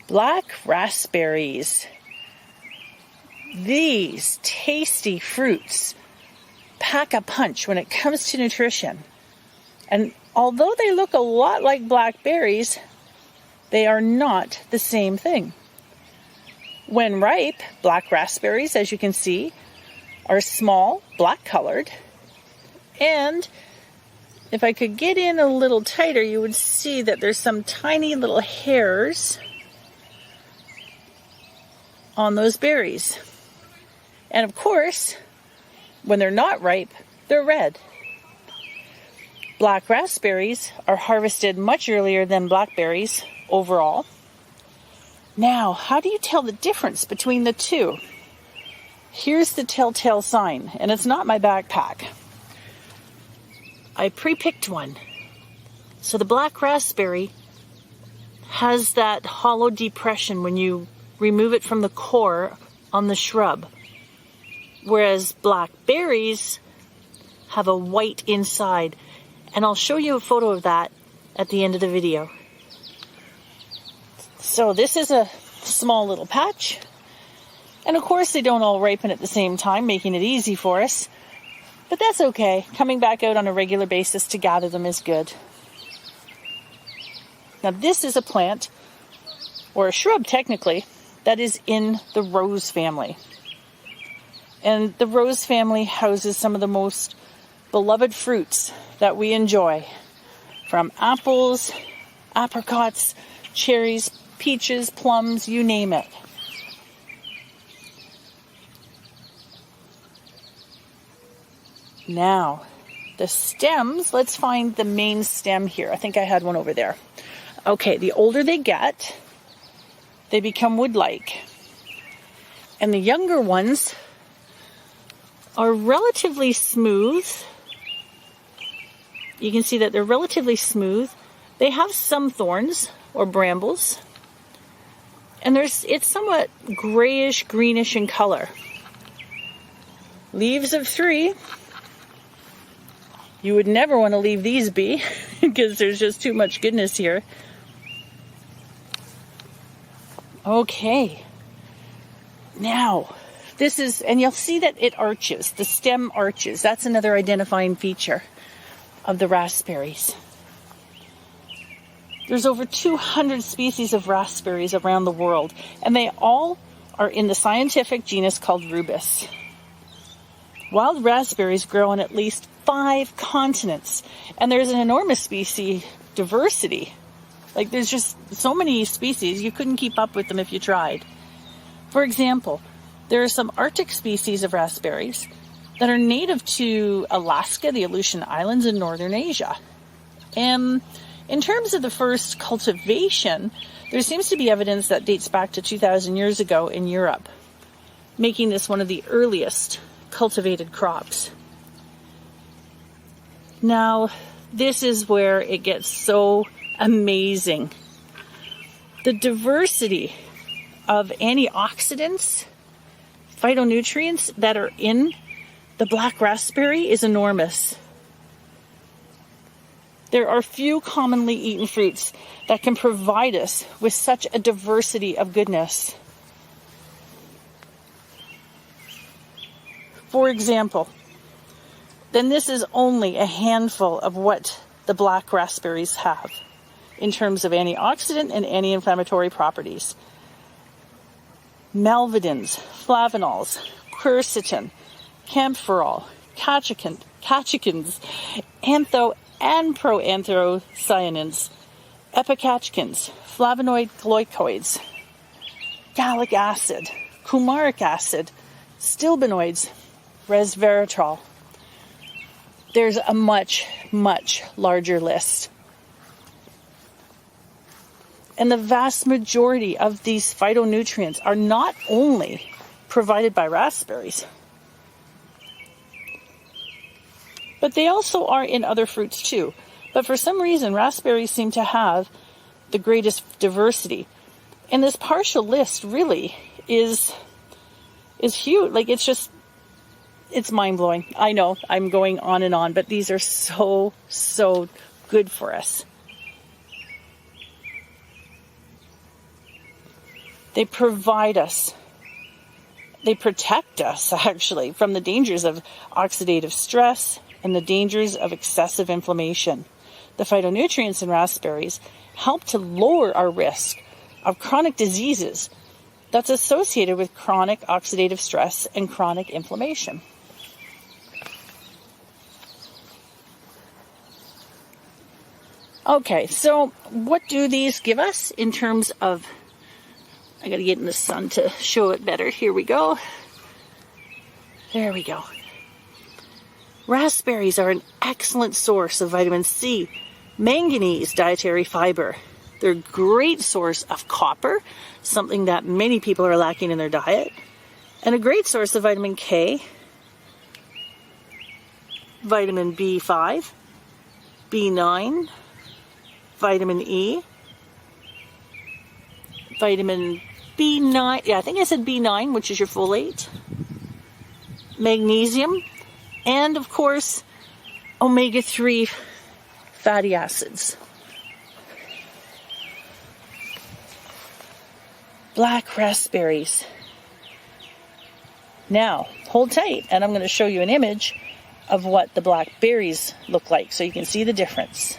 Black raspberries. These tasty fruits pack a punch when it comes to nutrition. And although they look a lot like blackberries, they are not the same thing. When ripe, black raspberries, as you can see, are small, black-colored. And if I could get in a little tighter, you would see that there's some tiny little hairs on those berries. And of course, when they're not ripe, they're red. Black raspberries are harvested much earlier than blackberries overall. Now, how do you tell the difference between the two? Here's the telltale sign, and it's not my backpack. I pre-picked one. So the black raspberry has that hollow depression when you remove it from the core on the shrub, whereas blackberries have a white inside. And I'll show you a photo of that at the end of the video. So this is a small little patch. And of course they don't all ripen at the same time, making it easy for us. But that's okay. Coming back out on a regular basis to gather them is good. Now this is a plant, or a shrub technically, that is in the rose family. And the rose family houses some of the most beloved fruits that we enjoy. From apples, apricots, cherries, peaches, plums, you name it. Now, the stems, let's find the main stem here. I think I had one over there. Okay, the older they get, they become wood-like. And the younger ones are relatively smooth. You can see that they're relatively smooth. They have some thorns or brambles. And it's somewhat grayish, greenish in color. Leaves of 3. You would never want to leave these be because there's just too much goodness here. Okay. Now, this is, and you'll see that it arches. The stem arches. That's another identifying feature of the raspberries. There's over 200 species of raspberries around the world, and they all are in the scientific genus called Rubus. Wild raspberries grow on at least 5 continents, and there's an enormous species diversity. Like, there's just so many species, you couldn't keep up with them if you tried. For example, there are some Arctic species of raspberries that are native to Alaska, the Aleutian Islands, and northern Asia. And in terms of the first cultivation, there seems to be evidence that dates back to 2,000 years ago in Europe, making this one of the earliest cultivated crops. Now, this is where it gets so amazing. The diversity of antioxidants, phytonutrients that are in the black raspberry is enormous. There are few commonly eaten fruits that can provide us with such a diversity of goodness. For example, then this is only a handful of what the black raspberries have in terms of antioxidant and anti-inflammatory properties. Malvidins, flavanols, quercetin, camphorol, catechins, antho and proanthocyanins, epicatechins, flavonoid glycoids, gallic acid, coumaric acid, stilbenoids, resveratrol. There's a much, much larger list. And the vast majority of these phytonutrients are not only provided by raspberries, but they also are in other fruits too. But for some reason, raspberries seem to have the greatest diversity. And this partial list really is huge. Like, it's mind-blowing. I know I'm going on and on, but these are so, so good for us. They provide us, they protect us actually from the dangers of oxidative stress and the dangers of excessive inflammation. The phytonutrients in raspberries help to lower our risk of chronic diseases that's associated with chronic oxidative stress and chronic inflammation. Okay, so what do these give us in terms of, I gotta get in the sun to show it better. Here we go. There we go. Raspberries are an excellent source of vitamin C, manganese, dietary fiber. They're a great source of copper, something that many people are lacking in their diet, and a great source of vitamin K, vitamin B5, B9, vitamin E, vitamin B9, I think I said B9, which is your folate, magnesium, and of course, omega-3 fatty acids. Black raspberries. Now, hold tight, and I'm going to show you an image of what the blackberries look like so you can see the difference.